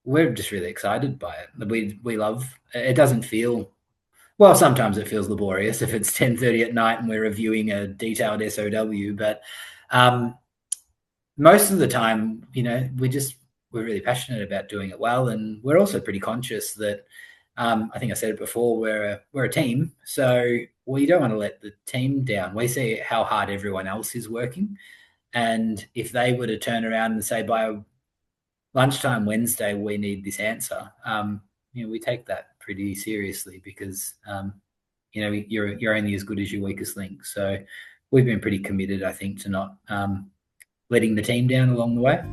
we're just really excited by it. We love it. Doesn't feel, well, sometimes it feels laborious if it's 10:30 at night and we're reviewing a detailed SOW, but most of the time, we're really passionate about doing it well, and we're also pretty conscious that I think I said it before, we're a team, so we don't want to let the team down. We see how hard everyone else is working, and if they were to turn around and say by lunchtime Wednesday we need this answer, we take that pretty seriously, because you're only as good as your weakest link. So we've been pretty committed, I think, to not letting the team down along the way.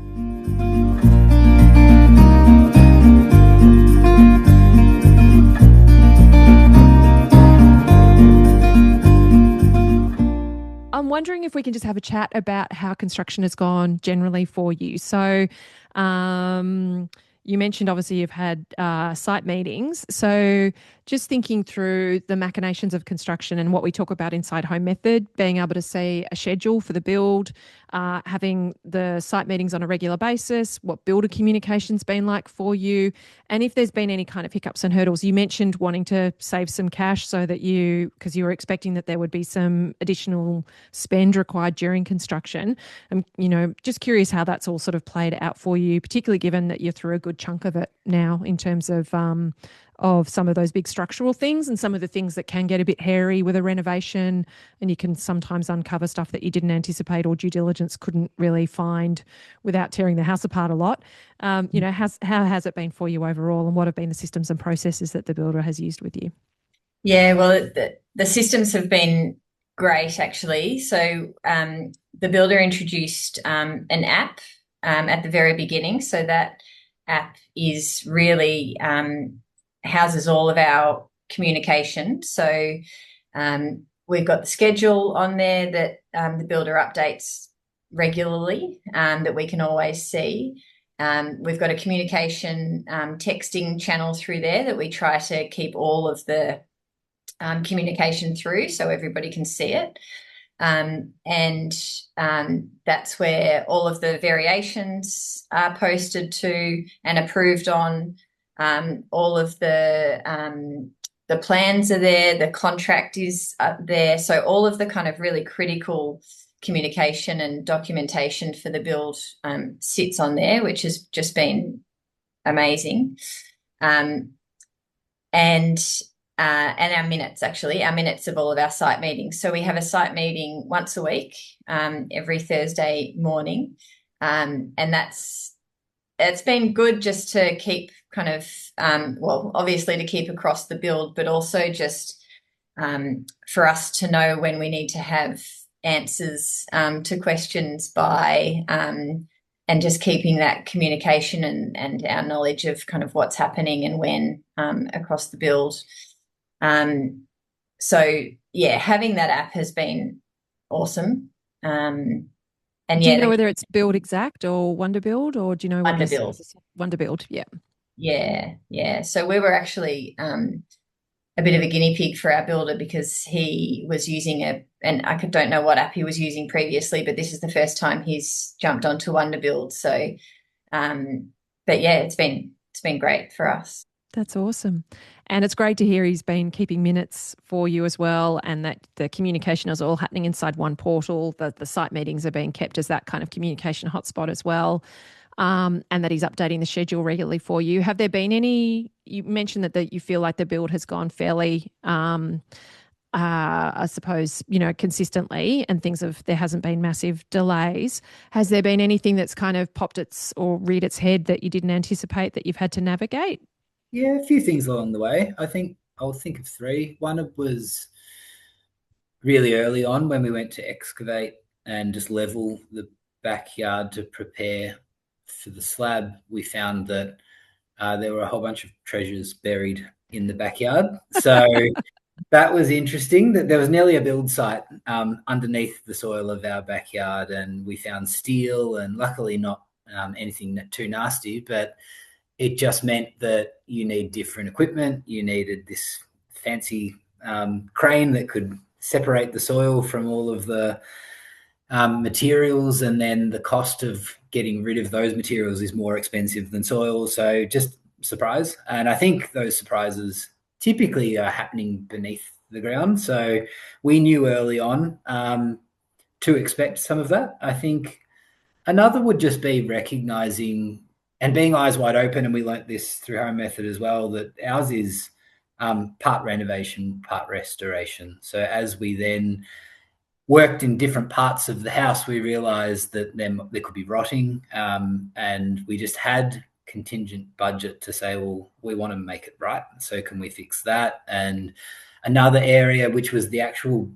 I'm wondering if we can just have a chat about how construction has gone generally for you. So you mentioned obviously you've had site meetings. So just thinking through the machinations of construction and what we talk about inside home method, being able to see a schedule for the build, having the site meetings on a regular basis, what builder communication's been like for you, and if there's been any kind of hiccups and hurdles. You mentioned wanting to save some cash so that because you were expecting that there would be some additional spend required during construction. I'm, just curious how that's all sort of played out for you, particularly given that you're through a good chunk of it now in terms of some of those big structural things and some of the things that can get a bit hairy with a renovation, and you can sometimes uncover stuff that you didn't anticipate or due diligence couldn't really find without tearing the house apart a lot. How has it been for you overall, and what have been the systems and processes that the builder has used with you? Yeah, well, the systems have been great, actually. So the builder introduced an app at the very beginning. So that app is really houses all of our communication. So we've got the schedule on there that the builder updates regularly, that we can always see. We've got a communication texting channel through there that we try to keep all of the communication through so everybody can see it. And that's where all of the variations are posted to and approved on. All of the plans are there, the contract is there. So all of the kind of really critical communication and documentation for the build sits on there, which has just been amazing. And our minutes of all of our site meetings. So we have a site meeting once a week, every Thursday morning. And it's been good just to keep kind of, obviously to keep across the build, but also just for us to know when we need to have answers to questions by, and just keeping that communication and our knowledge of kind of what's happening and when across the build. So yeah, having that app has been awesome. And do you know whether it's Build Exact or Wonderbuild, or do you know what Wonderbuild? Wonderbuild, yeah. Yeah. So we were actually a bit of a guinea pig for our builder, because he was using and I don't know what app he was using previously, but this is the first time he's jumped onto Wonderbuild. So, but yeah, it's been great for us. That's awesome. And it's great to hear he's been keeping minutes for you as well, and that the communication is all happening inside one portal, that the site meetings are being kept as that kind of communication hotspot as well, and that he's updating the schedule regularly for you. Have there been any, you mentioned that you feel like the build has gone fairly, I suppose, consistently, and there hasn't been massive delays. Has there been anything that's kind of popped or reared its head that you didn't anticipate that you've had to navigate? Yeah, a few things along the way. I think I'll think of three. One was really early on when we went to excavate and just level the backyard to prepare for the slab. We found that there were a whole bunch of treasures buried in the backyard. So that was interesting, that there was nearly a build site underneath the soil of our backyard, and we found steel, and luckily not anything too nasty, but it just meant that you need different equipment. You needed this fancy crane that could separate the soil from all of the materials, and then the cost of getting rid of those materials is more expensive than soil. So just surprise. And I think those surprises typically are happening beneath the ground. So we knew early on to expect some of that. I think another would just be recognizing and being eyes wide open. And we learnt this through Home Method as well, that ours is part renovation, part restoration. So as we then worked in different parts of the house, we realized that there could be rotting, and we just had contingent budget to say, well, we want to make it right, so can we fix that? And another area, which was the actual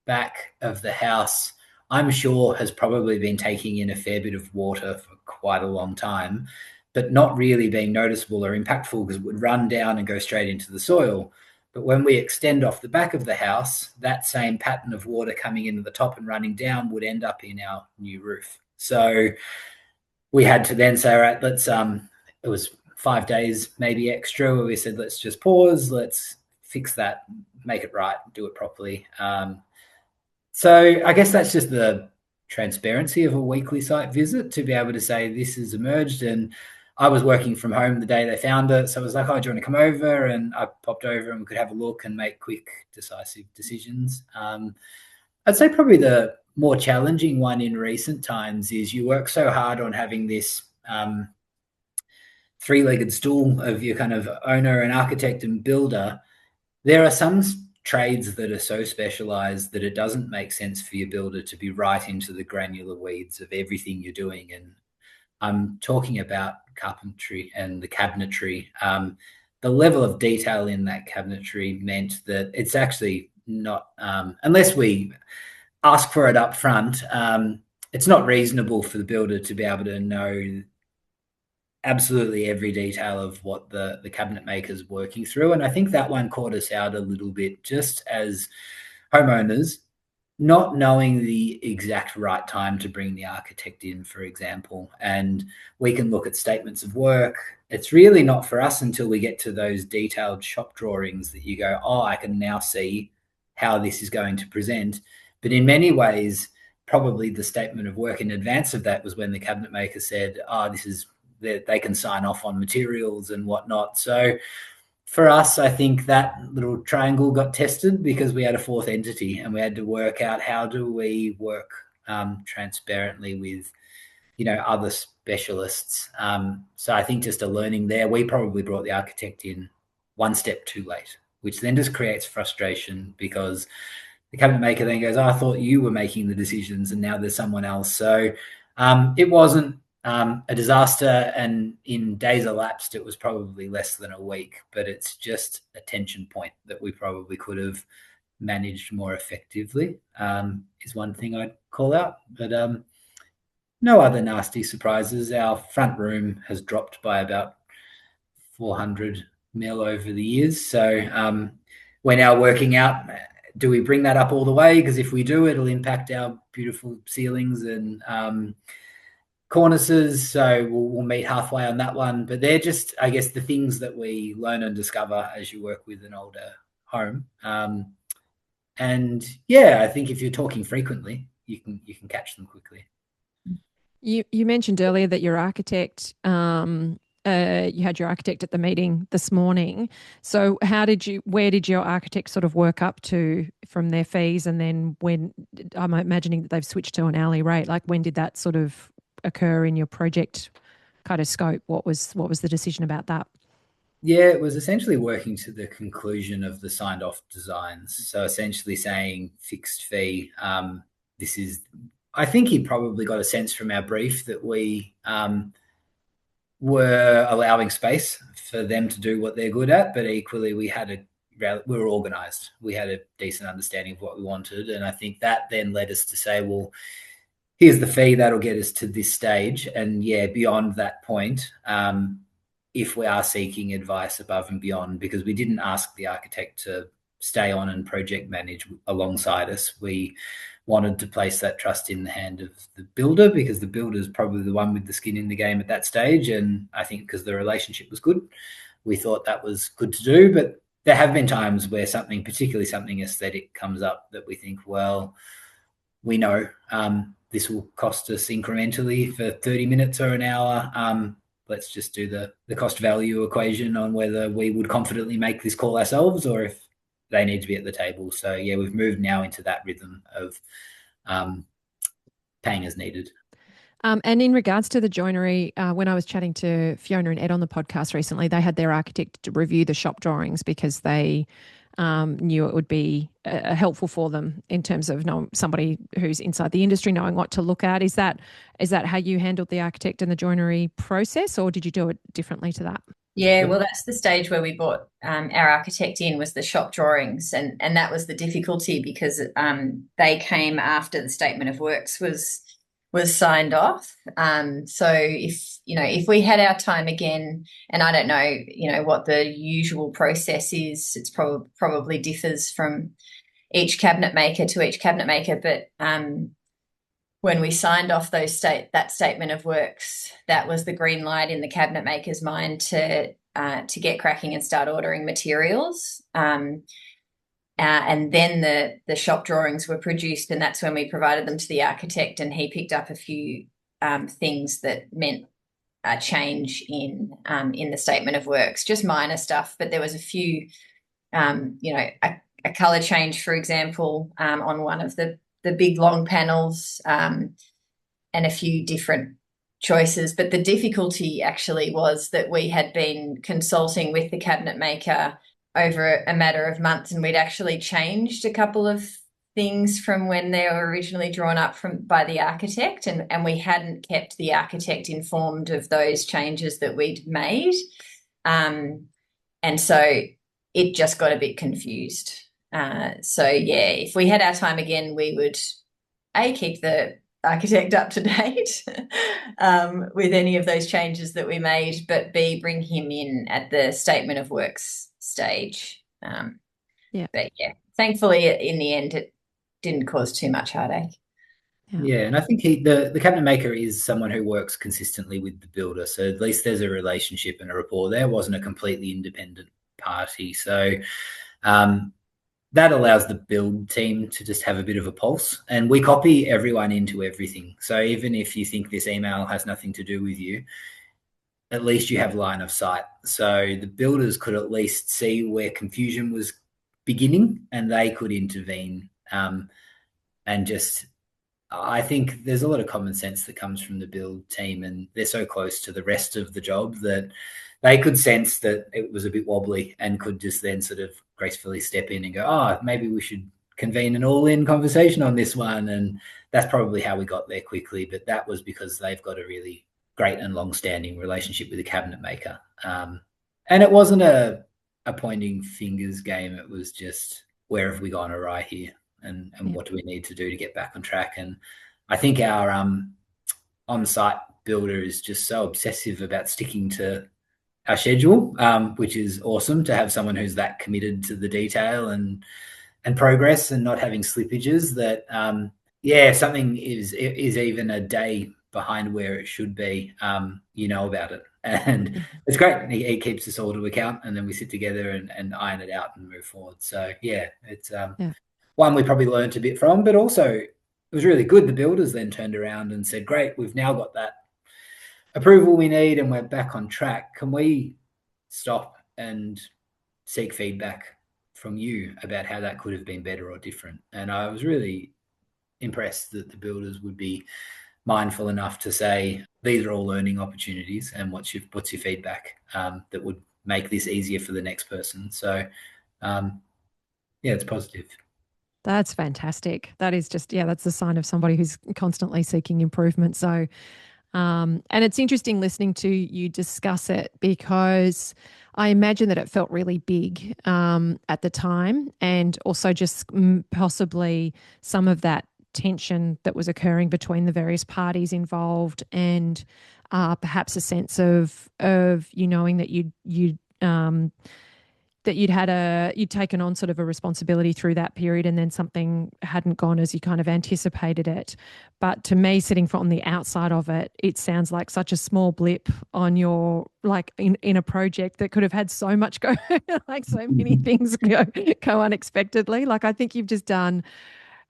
back of the house, I'm sure has probably been taking in a fair bit of water for quite a long time, but not really being noticeable or impactful because it would run down and go straight into the soil. But when we extend off the back of the house, that same pattern of water coming into the top and running down would end up in our new roof. So we had to then say, all right, let's, it was 5 days, maybe extra, where we said, let's just pause, let's fix that, make it right, do it properly. So I guess that's just the transparency of a weekly site visit, to be able to say this has emerged. And I was working from home the day they found it, so I was like, oh, do you want to come over? And I popped over and we could have a look and make quick, decisive decisions. I'd say probably the more challenging one in recent times is you work so hard on having this three-legged stool of your kind of owner and architect and builder. There are some trades that are so specialized that it doesn't make sense for your builder to be right into the granular weeds of everything you're doing. And I'm talking about carpentry and the cabinetry. The level of detail in that cabinetry meant that it's actually not, unless we ask for it up front, it's not reasonable for the builder to be able to know absolutely every detail of what the cabinet maker is working through. And I think that one caught us out a little bit, just as homeowners, not knowing the exact right time to bring the architect in, for example. And we can look at statements of work. It's really not for us until we get to those detailed shop drawings that you go, oh, I can now see how this is going to present. But in many ways, probably the statement of work in advance of that was when the cabinet maker said, oh, this is, they can sign off on materials and whatnot. So for us, I think that little triangle got tested because we had a fourth entity and we had to work out how do we work transparently with, other specialists. So I think just a learning there. We probably brought the architect in one step too late, which then just creates frustration because the cabinet maker then goes, oh, I thought you were making the decisions and now there's someone else. So it wasn't a disaster, and in days elapsed, it was probably less than a week, but it's just a tension point that we probably could have managed more effectively, is one thing I'd call out. But no other nasty surprises. Our front room has dropped by about 400 mil over the years. So we're now working out, do we bring that up all the way? Because if we do, it'll impact our beautiful ceilings and cornices, so we'll meet halfway on that one. But they're just, I guess, the things that we learn and discover as you work with an older home. And yeah, I think if you're talking frequently, you can catch them quickly. You mentioned earlier that your architect, you had your architect at the meeting this morning. So where did your architect sort of work up to from their fees? And then when, I'm imagining that they've switched to an hourly rate, like when did that sort of occur in your project kind of scope? What was the decision about that? Yeah, it was essentially working to the conclusion of the signed off designs. So essentially saying fixed fee. This is, I think he probably got a sense from our brief that we were allowing space for them to do what they're good at, but equally we were organised. We had a decent understanding of what we wanted. And I think that then led us to say, well, here's the fee that'll get us to this stage. And yeah, beyond that point, if we are seeking advice above and beyond, because we didn't ask the architect to stay on and project manage alongside us. We wanted to place that trust in the hand of the builder, because the builder is probably the one with the skin in the game at that stage. And I think because the relationship was good, we thought that was good to do. But there have been times where particularly something aesthetic comes up that we think, well, we know this will cost us incrementally for 30 minutes or an hour. Let's just do the cost value equation on whether we would confidently make this call ourselves or if they need to be at the table. So yeah, we've moved now into that rhythm of paying as needed. And in regards to the joinery, when I was chatting to Fiona and Ed on the podcast recently, they had their architect to review the shop drawings because they knew it would be helpful for them in terms of somebody who's inside the industry knowing what to look at. Is that how you handled the architect and the joinery process, or did you do it differently to that? Yeah, well, that's the stage where we brought our architect in, was the shop drawings, and that was the difficulty because they came after the statement of works was signed off. So if we had our time again, and I don't know, what the usual process is, it's probably differs from each cabinet maker to each cabinet maker, but when we signed off that statement of works, that was the green light in the cabinet maker's mind to get cracking and start ordering materials. And then the shop drawings were produced, and that's when we provided them to the architect, and he picked up a few things that meant a change in the statement of works, just minor stuff, but there was a few, a colour change, for example, on one of the big long panels, and a few different choices. But the difficulty actually was that we had been consulting with the cabinet maker over a matter of months, and we'd actually changed a couple of things from when they were originally drawn up by the architect, and we hadn't kept the architect informed of those changes that we'd made. And so it just got a bit confused. So yeah, if we had our time again, we would keep the architect up to date with any of those changes that we made, but B, bring him in at the statement of works stage. But yeah, thankfully in the end it didn't cause too much heartache. Yeah, and I think the cabinet maker is someone who works consistently with the builder, so at least there's a relationship and a rapport there. It wasn't a completely independent party, so that allows the build team to just have a bit of a pulse, and we copy everyone into everything. So even if you think this email has nothing to do with you, at least you have line of sight. So the builders could at least see where confusion was beginning, and they could intervene. And just, I think there's a lot of common sense that comes from the build team, and they're so close to the rest of the job that they could sense that it was a bit wobbly and could just then sort of gracefully step in and go, maybe we should convene an all-in conversation on this one. And that's probably how we got there quickly. But that was because they've got a really great and long-standing relationship with the cabinet maker. And it wasn't a pointing fingers game. It was just, where have we gone awry here? And what do we need to do to get back on track? And I think our on-site builder is just so obsessive about sticking to our schedule, which is awesome to have someone who's that committed to the detail and progress and not having slippages that, if something is even a day behind where it should be, about it. And it's great. He keeps us all to account, and then we sit together and iron it out and move forward. So, it's one we probably learned a bit from, but also it was really good. The builders then turned around and said, great, we've now got that approval we need and we're back on track. Can we stop and seek feedback from you about how that could have been better or different? And I was really impressed that the builders would be mindful enough to say, these are all learning opportunities, and what's your feedback that would make this easier for the next person. So it's positive. That's fantastic. That is just, that's the sign of somebody who's constantly seeking improvement. So and it's interesting listening to you discuss it, because I imagine that it felt really big at the time, and also just possibly some of that tension that was occurring between the various parties involved, and perhaps a sense of you knowing that you'd taken on sort of a responsibility through that period, and then something hadn't gone as you kind of anticipated it. But to me, sitting on the outside of it, it sounds like such a small blip on your, like in a project that could have had so much go, like so many things go unexpectedly. Like I think you've just done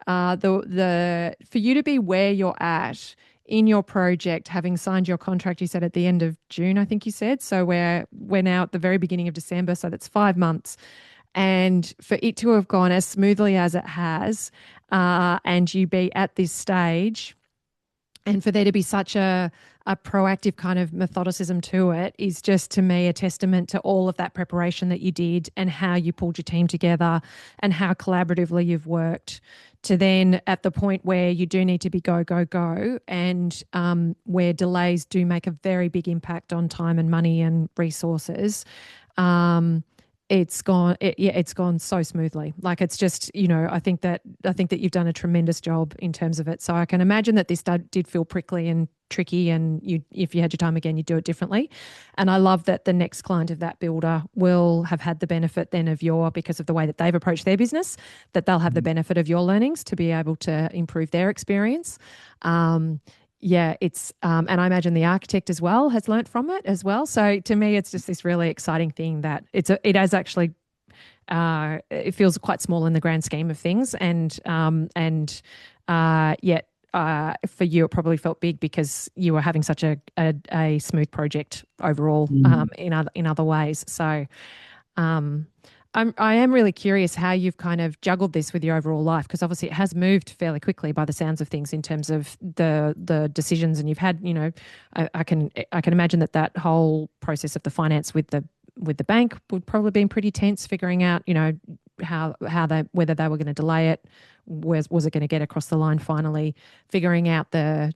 For you to be where you're at in your project, having signed your contract, you said at the end of June, I think you said. So we're now at the very beginning of December, so that's 5 months. And for it to have gone as smoothly as it has, and you be at this stage, and for there to be such a proactive kind of methodicism to it is just to me a testament to all of that preparation that you did and how you pulled your team together and how collaboratively you've worked to then at the point where you do need to be go, go, go, and where delays do make a very big impact on time and money and resources. Um, it's gone so smoothly. Like it's just, I think that you've done a tremendous job in terms of it. So I can imagine that this did feel prickly and tricky, and if you had your time again, you'd do it differently. And I love that the next client of that builder will have had the benefit then of because of the way that they've approached their business, that they'll have the benefit of your learnings to be able to improve their experience. Yeah, and I imagine the architect as well has learnt from it as well. So to me, it's just this really exciting thing that it has actually, it feels quite small in the grand scheme of things, and yet for you, it probably felt big because you were having such a smooth project overall, in other ways. So, um, I am really curious how you've kind of juggled this with your overall life, because obviously it has moved fairly quickly by the sounds of things in terms of the decisions, and you've had, I can imagine that whole process of the finance with the bank would probably been pretty tense, figuring out, how they whether they were going to delay it, was it going to get across the line finally, figuring out the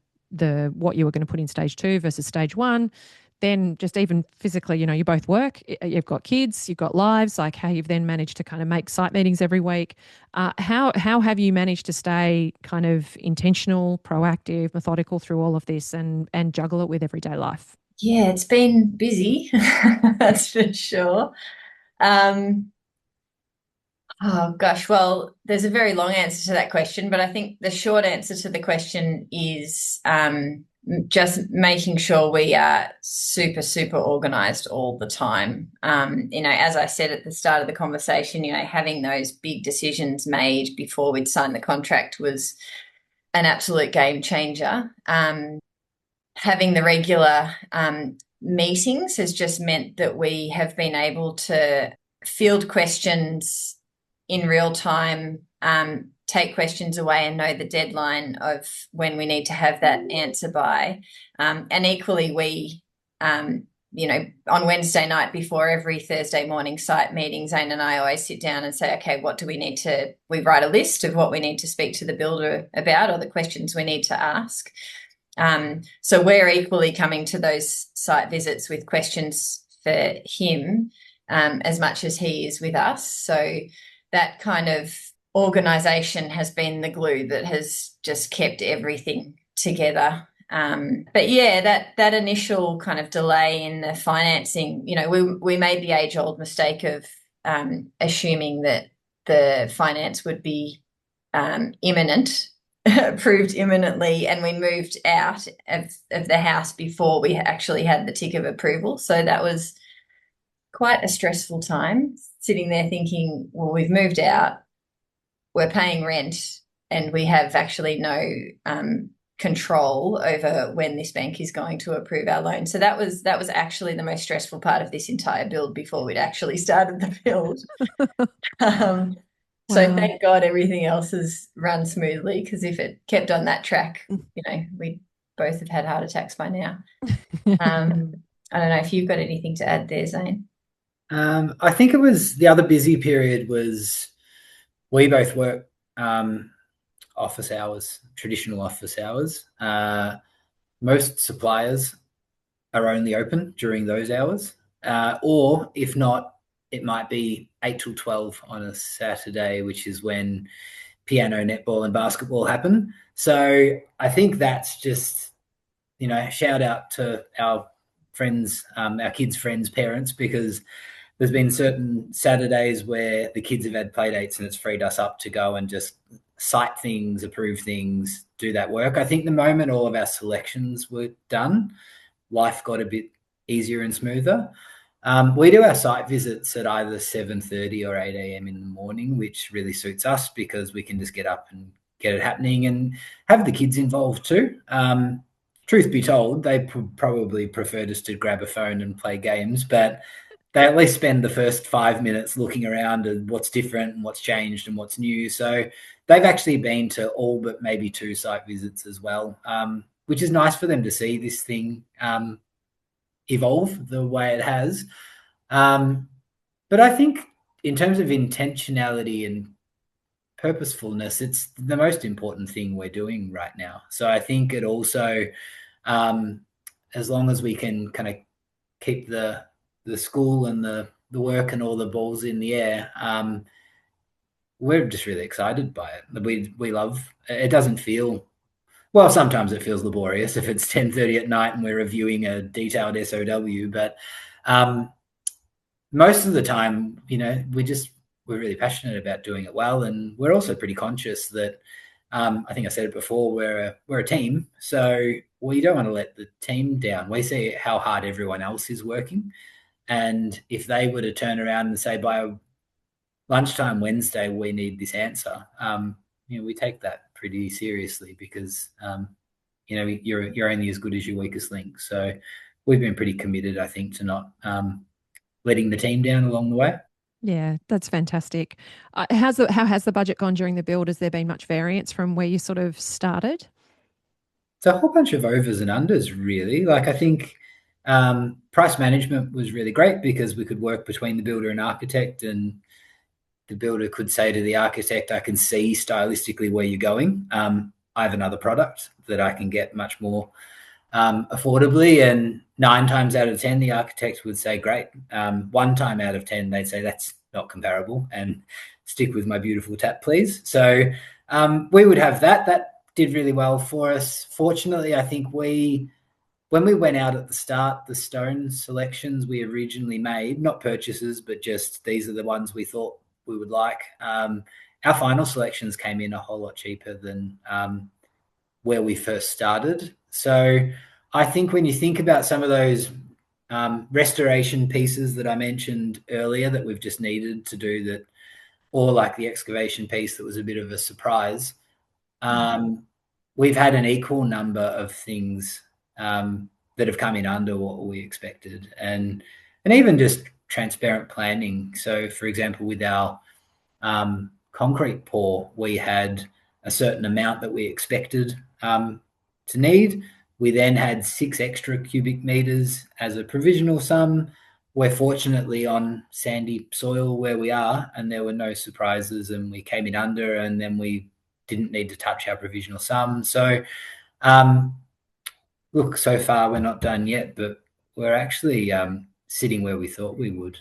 what you were going to put in stage 2 versus stage 1. Then just even physically, you both work, you've got kids, you've got lives, like how you've then managed to kind of make site meetings every week. How have you managed to stay kind of intentional, proactive, methodical through all of this and juggle it with everyday life? Yeah, it's been busy, that's for sure. Oh gosh, well, there's a very long answer to that question, but I think the short answer to the question is just making sure we are super, super organized all the time. As I said at the start of the conversation, having those big decisions made before we'd signed the contract was an absolute game changer. Having the regular meetings has just meant that we have been able to field questions in real time, take questions away and know the deadline of when we need to have that answer by. And equally, we, on Wednesday night before every Thursday morning site meeting, Zane and I always sit down and say, okay, what do we need to, we write a list of what we need to speak to the builder about or the questions we need to ask. So we're equally coming to those site visits with questions for him, as much as he is with us. So that kind of organisation has been the glue that has just kept everything together. But yeah, that initial kind of delay in the financing, we made the age-old mistake of assuming that the finance would be imminent, approved imminently, and we moved out of the house before we actually had the tick of approval. So that was quite a stressful time, sitting there thinking, well, we've moved out, we're paying rent, and we have actually no control over when this bank is going to approve our loan. So that was actually the most stressful part of this entire build before we'd actually started the build. So thank God everything else has run smoothly, because if it kept on that track, we'd both have had heart attacks by now. I don't know if you've got anything to add there, Zane. I think it was the other busy period was we both work office hours, traditional office hours. Most suppliers are only open during those hours, or if not, it might be 8 till 12 on a Saturday, which is when piano, netball, and basketball happen. So I think that's just, shout out to our friends, our kids' friends' parents, because there's been certain Saturdays where the kids have had play dates and it's freed us up to go and just cite things, approve things, do that work. I think the moment all of our selections were done, life got a bit easier and smoother. We do our site visits at either 7:30 or 8 a.m. in the morning, which really suits us because we can just get up and get it happening and have the kids involved too. Truth be told, they probably prefer just to grab a phone and play games, but they at least spend the first 5 minutes looking around at what's different and what's changed and what's new. So they've actually been to all but maybe 2 site visits as well, which is nice for them to see this thing evolve the way it has. But I think in terms of intentionality and purposefulness, it's the most important thing we're doing right now. So I think it also, as long as we can kind of keep the school and the work and all the balls in the air, we're just really excited by it. We love it. Doesn't feel well. Sometimes it feels laborious if it's 10:30 at night and we're reviewing a detailed SOW, but most of the time, we're really passionate about doing it well, and we're also pretty conscious that I think I said it before, we're a team, so we don't want to let the team down. We see how hard everyone else is working, and if they were to turn around and say by lunchtime Wednesday we need this answer, we take that pretty seriously because you're only as good as your weakest link. So we've been pretty committed, I think, to not letting the team down along the way. Yeah, that's fantastic. How has the budget gone during the build? Has there been much variance from where you sort of started? It's a whole bunch of overs and unders, really. Like, I think price management was really great because we could work between the builder and architect, and the builder could say to the architect, I can see stylistically where you're going. I have another product that I can get much more affordably, and 9 times out of 10 the architects would say great. 1 time out of 10 they'd say that's not comparable and stick with my beautiful tap please. So we would have that did really well for us. Fortunately, I think when we went out at the start, the stone selections we originally made, not purchases, but just these are the ones we thought we would like, our final selections came in a whole lot cheaper than where we first started. So I think when you think about some of those restoration pieces that I mentioned earlier that we've just needed to do that, or like the excavation piece that was a bit of a surprise, we've had an equal number of things that have come in under what we expected, and even just transparent planning. So for example, with our concrete pour, we had a certain amount that we expected to need. We then had 6 extra cubic meters as a provisional sum. We're fortunately on sandy soil where we are, and there were no surprises, and we came in under, and then we didn't need to touch our provisional sum. So look, so far we're not done yet, but we're actually sitting where we thought we would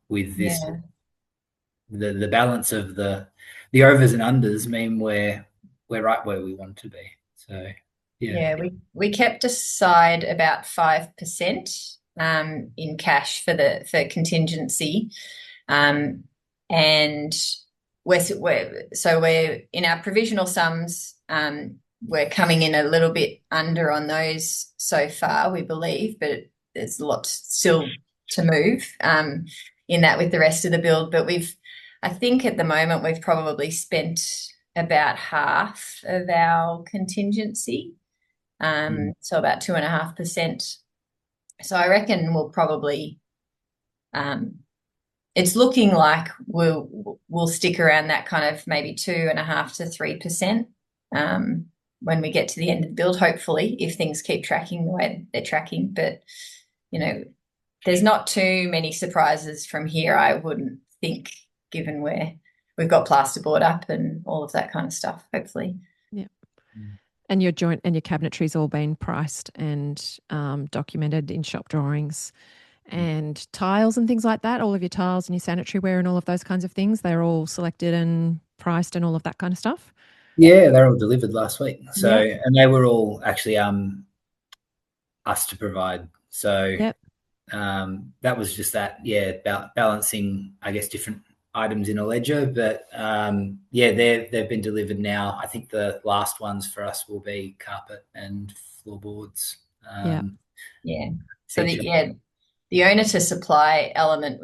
with this. Yeah. The balance of the overs and unders mean we're right where we want to be. So yeah, we kept aside about 5% in cash for contingency, and we're in our provisional sums. We're coming in a little bit under on those so far, we believe, but there's a lot still to move in that with the rest of the build. But I think at the moment we've probably spent about half of our contingency, so about 2.5%. So I reckon we'll probably, it's looking like we'll stick around that kind of maybe 2.5% to 3% when we get to the end of the build, hopefully, if things keep tracking the way they're tracking. But there's not too many surprises from here, I wouldn't think, given where we've got plasterboard up and all of that kind of stuff, hopefully. Yeah. And your joint and your cabinetry's all been priced and documented in shop drawings, and tiles and things like that. All of your tiles and your sanitary ware and all of those kinds of things, they're all selected and priced and all of that kind of stuff. Yeah, they're all delivered last week. So and they were all actually us to provide. So that was just that, balancing, I guess, different items in a ledger. But they've been delivered now. I think the last ones for us will be carpet and floorboards. So the owner to supply element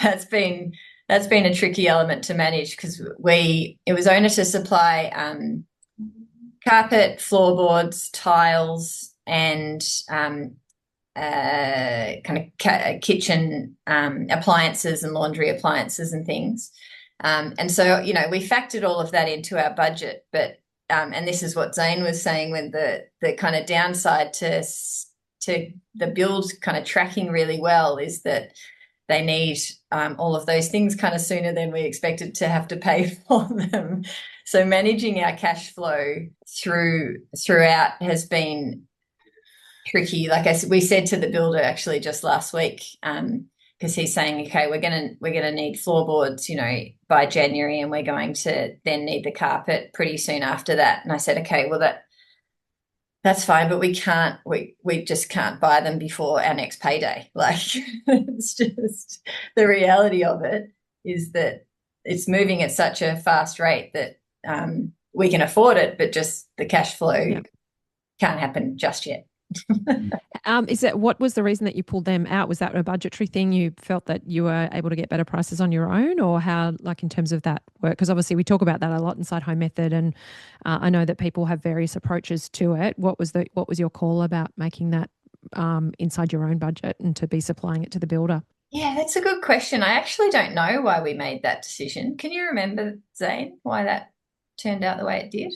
that's been that's been a tricky element to manage because it was owner to supply carpet, floorboards, tiles, and kind of kitchen appliances and laundry appliances and things. And so, we factored all of that into our budget, but and this is what Zane was saying, when the kind of downside to the build kind of tracking really well is that they need all of those things kind of sooner than we expected to have to pay for them. So managing our cash flow throughout has been tricky. Like we said to the builder actually just last week, because he's saying, okay, we're gonna need floorboards, by January, and we're going to then need the carpet pretty soon after that. And I said, okay, well that's fine, but we just can't buy them before our next payday. Like, it's just the reality of it is that it's moving at such a fast rate that we can afford it, but just the cash flow can't happen just yet. What was the reason that you pulled them out? Was that a budgetary thing? You felt that you were able to get better prices on your own, or how, like, in terms of that work? Because obviously we talk about that a lot inside Home Method, and I know that people have various approaches to it. What was your call about making that inside your own budget and to be supplying it to the builder? Yeah, that's a good question. I actually don't know why we made that decision. Can you remember, Zane, why that turned out the way it did?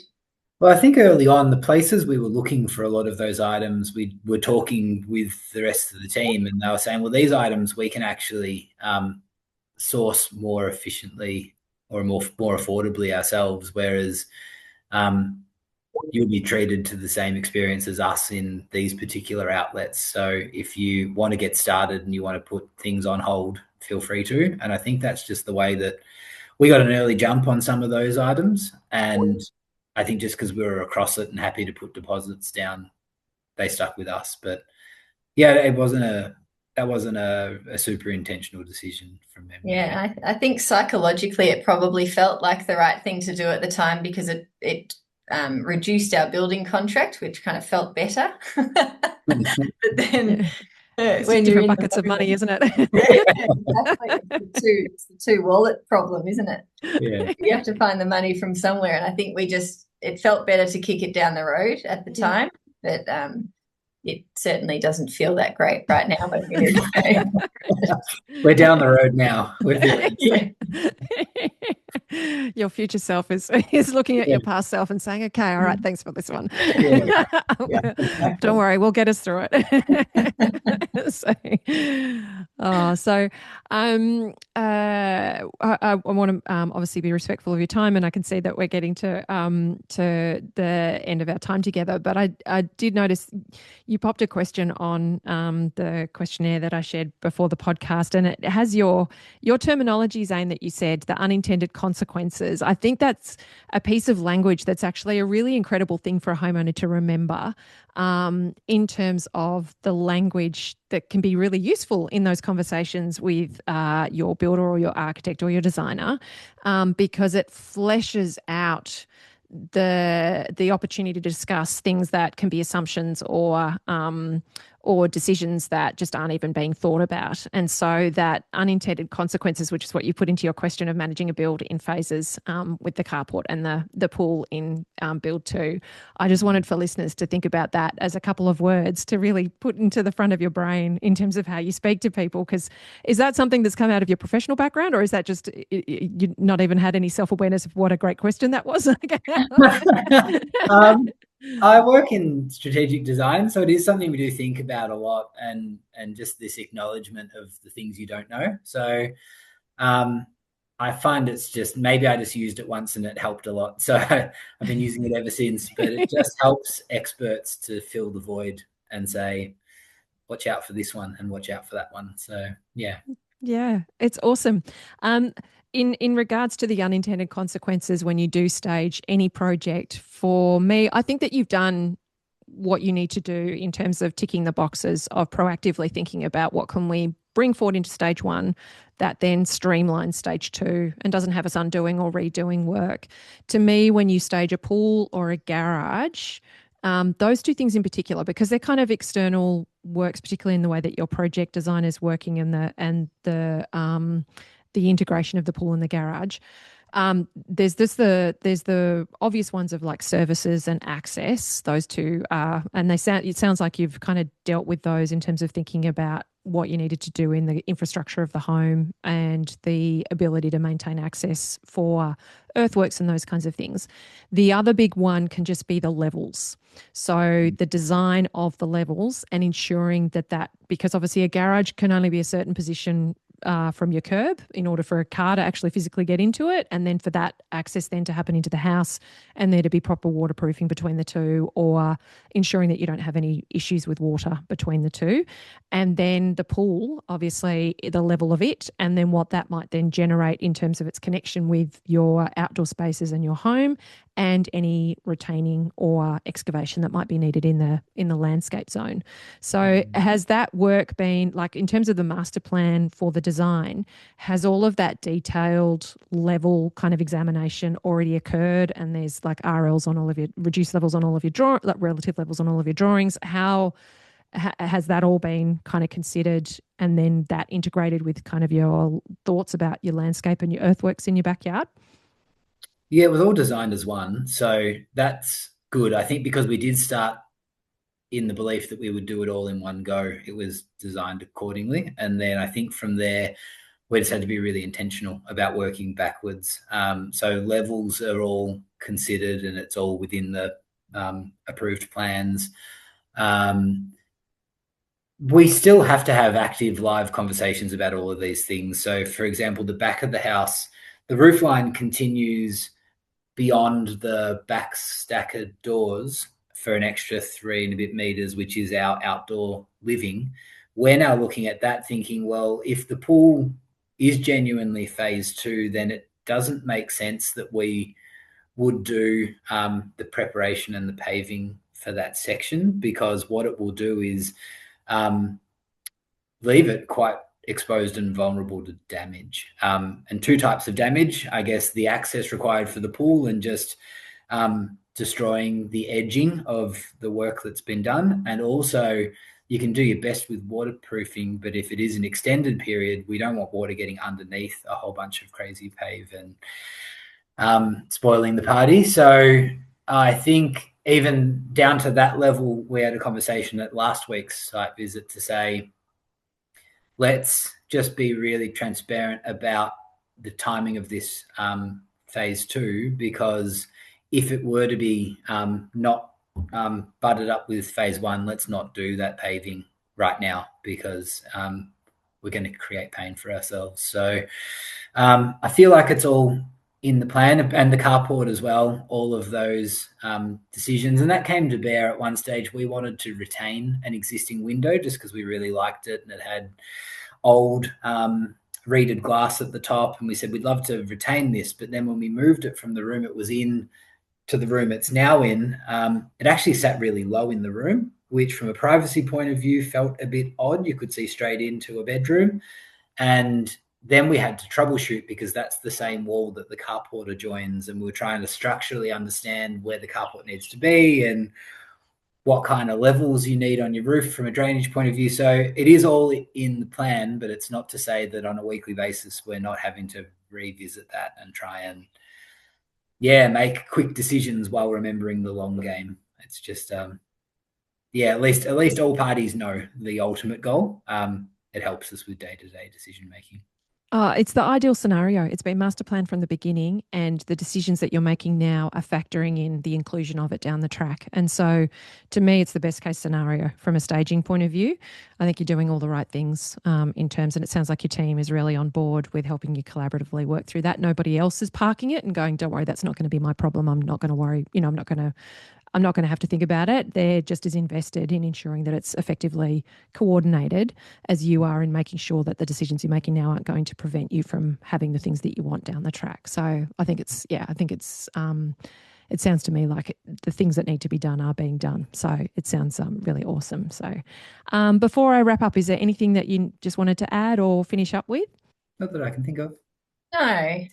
Well, I think early on, the places we were looking for a lot of those items, we were talking with the rest of the team, and they were saying, well, these items we can actually source more efficiently or more affordably ourselves, whereas you'll be treated to the same experience as us in these particular outlets. So if you want to get started and you want to put things on hold, feel free to. And I think that's just the way that we got an early jump on some of those items. And I think just because we were across it and happy to put deposits down, they stuck with us. But yeah, that wasn't a super intentional decision from them. Yeah, I think psychologically it probably felt like the right thing to do at the time because it reduced our building contract, which kind of felt better. But then when different buckets of money, isn't it? Exactly. It's the two wallet problem, isn't it? Yeah. You have to find the money from somewhere, and I think it felt better to kick it down the road at the time, but it certainly doesn't feel that great right now. But we're down the road now. Your future self is looking at your past self and saying, okay, all right, thanks for this one. Don't worry, we'll get us through it. I want to obviously be respectful of your time, and I can see that we're getting to the end of our time together, but I did notice you popped a question on the questionnaire that I shared before the podcast, and it has your terminology, Zane, that you said, the unintended consequences. I think that's a piece of language that's actually a really incredible thing for a homeowner to remember, in terms of the language that can be really useful in those conversations with your builder or your architect or your designer, because it fleshes out the opportunity to discuss things that can be assumptions or decisions that just aren't even being thought about. And so that unintended consequences, which is what you put into your question of managing a build in phases, with the carport and the pool in build 2. I just wanted for listeners to think about that as a couple of words to really put into the front of your brain in terms of how you speak to people. Because is that something that's come out of your professional background, or is that just you not even had any self-awareness of what a great question that was? I work in strategic design, so it is something we do think about a lot, and just this acknowledgement of the things you don't know. So I find it's just, maybe I just used it once and it helped a lot. So I've been using it ever since, but it just helps experts to fill the void and say, watch out for this one and watch out for that one. So yeah. Yeah, it's awesome. In regards to the unintended consequences when you do stage any project, for me, I think that you've done what you need to do in terms of ticking the boxes of proactively thinking about what can we bring forward into stage 1 that then streamlines stage 2 and doesn't have us undoing or redoing work. To me, when you stage a pool or a garage, those two things in particular, because they're kind of external works, particularly in the way that your project design is working and the the integration of the pool and the garage. There's the obvious ones of like services and access. Those two are, and it sounds like you've kind of dealt with those in terms of thinking about what you needed to do in the infrastructure of the home and the ability to maintain access for earthworks and those kinds of things. The other big one can just be the levels. So the design of the levels and ensuring that because obviously a garage can only be a certain position from your curb in order for a car to actually physically get into it, and then for that access then to happen into the house, and there to be proper waterproofing between the two, or ensuring that you don't have any issues with water between the two. And then the pool, obviously the level of it, and then what that might then generate in terms of its connection with your outdoor spaces and your home, and any retaining or excavation that might be needed in the landscape zone. So has that work been, like, in terms of the master plan for the design, has all of that detailed level kind of examination already occurred, and there's like RLs on all of your reduced levels on all of your relative levels on all of your drawings? How has that all been kind of considered, and then that integrated with kind of your thoughts about your landscape and your earthworks in your backyard? Yeah, it was all designed as one, so that's good. I think because we did start in the belief that we would do it all in one go, it was designed accordingly. And then I think from there, we just had to be really intentional about working backwards. So levels are all considered, and it's all within the approved plans. We still have to have active live conversations about all of these things. So, for example, the back of the house, the roof line continues beyond the back stack of doors for an extra 3 and a bit meters, which is our outdoor living. We're now looking at that thinking, well, if the pool is genuinely phase 2, then it doesn't make sense that we would do the preparation and the paving for that section, because what it will do is leave it quite exposed and vulnerable to damage. And 2 types of damage, I guess: the access required for the pool, and just destroying the edging of the work that's been done. And also, you can do your best with waterproofing, but if it is an extended period, we don't want water getting underneath a whole bunch of crazy pave and spoiling the party. So I think even down to that level, we had a conversation at last week's site visit to say, let's just be really transparent about the timing of this phase 2, because if it were to be not butted up with phase 1, let's not do that paving right now, because we're going to create pain for ourselves. So I feel like it's all in the plan, and the carport as well, all of those decisions. And that came to bear at one stage. We wanted to retain an existing window just because we really liked it, and it had old reeded glass at the top, and we said we'd love to retain this. But then when we moved it from the room it was in to the room it's now in, it actually sat really low in the room, which from a privacy point of view felt a bit odd. You could see straight into a bedroom. And then we had to troubleshoot, because that's the same wall that the carport adjoins, and we were trying to structurally understand where the carport needs to be and what kind of levels you need on your roof from a drainage point of view. So it is all in the plan, but it's not to say that on a weekly basis we're not having to revisit that and try and make quick decisions while remembering the long game. It's just at least all parties know the ultimate goal. It helps us with day-to-day decision making. It's the ideal scenario. It's been master planned from the beginning, and the decisions that you're making now are factoring in the inclusion of it down the track. And so to me, it's the best case scenario from a staging point of view. I think you're doing all the right things in terms, and it sounds like your team is really on board with helping you collaboratively work through that. Nobody else is parking it and going, don't worry, that's not going to be my problem. I'm not going to worry. I'm not going to have to think about it. They're just as invested in ensuring that it's effectively coordinated as you are in making sure that the decisions you're making now aren't going to prevent you from having the things that you want down the track. So I think it sounds to me like the things that need to be done are being done. So it sounds really awesome. So before I wrap up, is there anything that you just wanted to add or finish up with? Not that I can think of. No,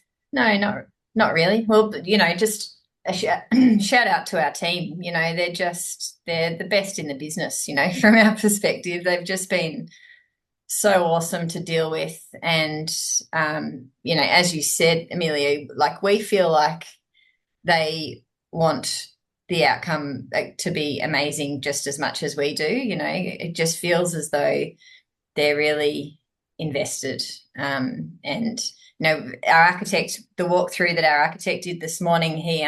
not really. Well, just a shout out to our team. They're the best in the business, from our perspective. They've just been so awesome to deal with. And, as you said, Amelia, like we feel like they want the outcome to be amazing just as much as we do. It just feels as though they're really invested. And our architect, the walkthrough that our architect did this morning, he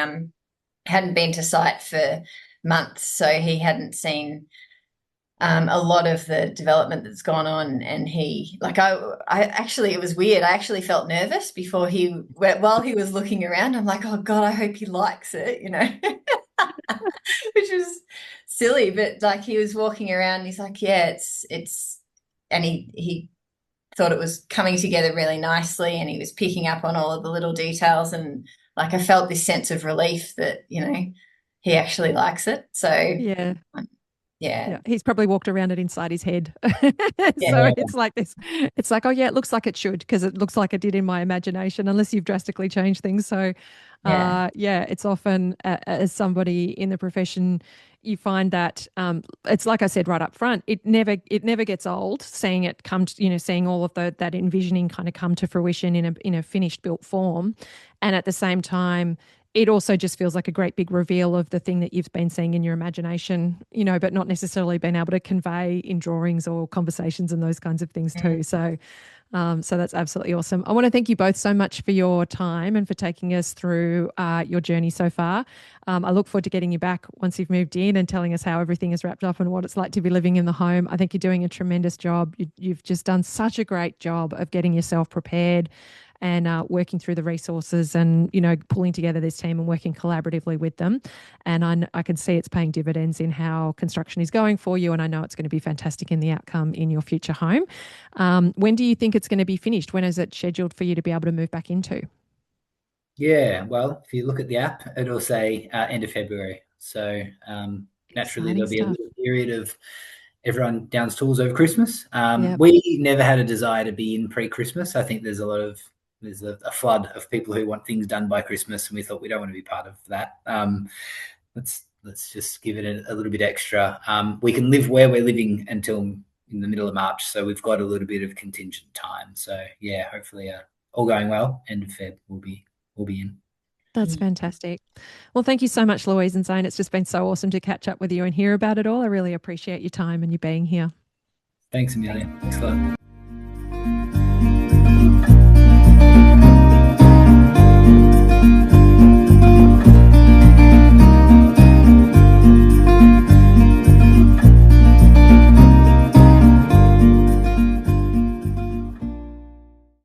hadn't been to site for months, so he hadn't seen a lot of the development that's gone on. And I actually, it was weird. I actually felt nervous while he was looking around. I'm like, oh God, I hope he likes it, which was silly. But like he was walking around and he's like, yeah, and he thought it was coming together really nicely, and he was picking up on all of the little details. And like, I felt this sense of relief that, he actually likes it. So Yeah. Yeah. He's probably walked around it inside his head. Yeah. So it's like this. It's like, oh yeah, it looks like it should, because it looks like it did in my imagination, unless you've drastically changed things. So Yeah. it's often as somebody in the profession, you find that it's like I said right up front, it never gets old seeing it come to, seeing all of that envisioning kind of come to fruition in a finished built form. And at the same time, it also just feels like a great big reveal of the thing that you've been seeing in your imagination, but not necessarily been able to convey in drawings or conversations and those kinds of things too. So that's absolutely awesome. I want to thank you both so much for your time and for taking us through your journey so far. I look forward to getting you back once you've moved in and telling us how everything is wrapped up and what it's like to be living in the home. I think you're doing a tremendous job. You've just done such a great job of getting yourself prepared and working through the resources and, pulling together this team and working collaboratively with them. And I can see it's paying dividends in how construction is going for you. And I know it's going to be fantastic in the outcome in your future home. When do you think it's going to be finished? When is it scheduled for you to be able to move back into? Yeah, well, if you look at the app, it'll say end of February. So naturally, Exciting there'll be a stuff. little period of everyone down's tools over Christmas. Yeah. We never had a desire to be in pre-Christmas. I think there's a flood of people who want things done by Christmas, and we thought we don't want to be part of that. Let's just give it a little bit extra. We can live where we're living until in the middle of March, so we've got a little bit of contingent time. So yeah, hopefully, all going well, end of Feb we'll be in. That's fantastic. Well, thank you so much, Louise and Zane. It's just been so awesome to catch up with you and hear about it all. I really appreciate your time and you being here. Thanks, Amelia. Thanks a lot.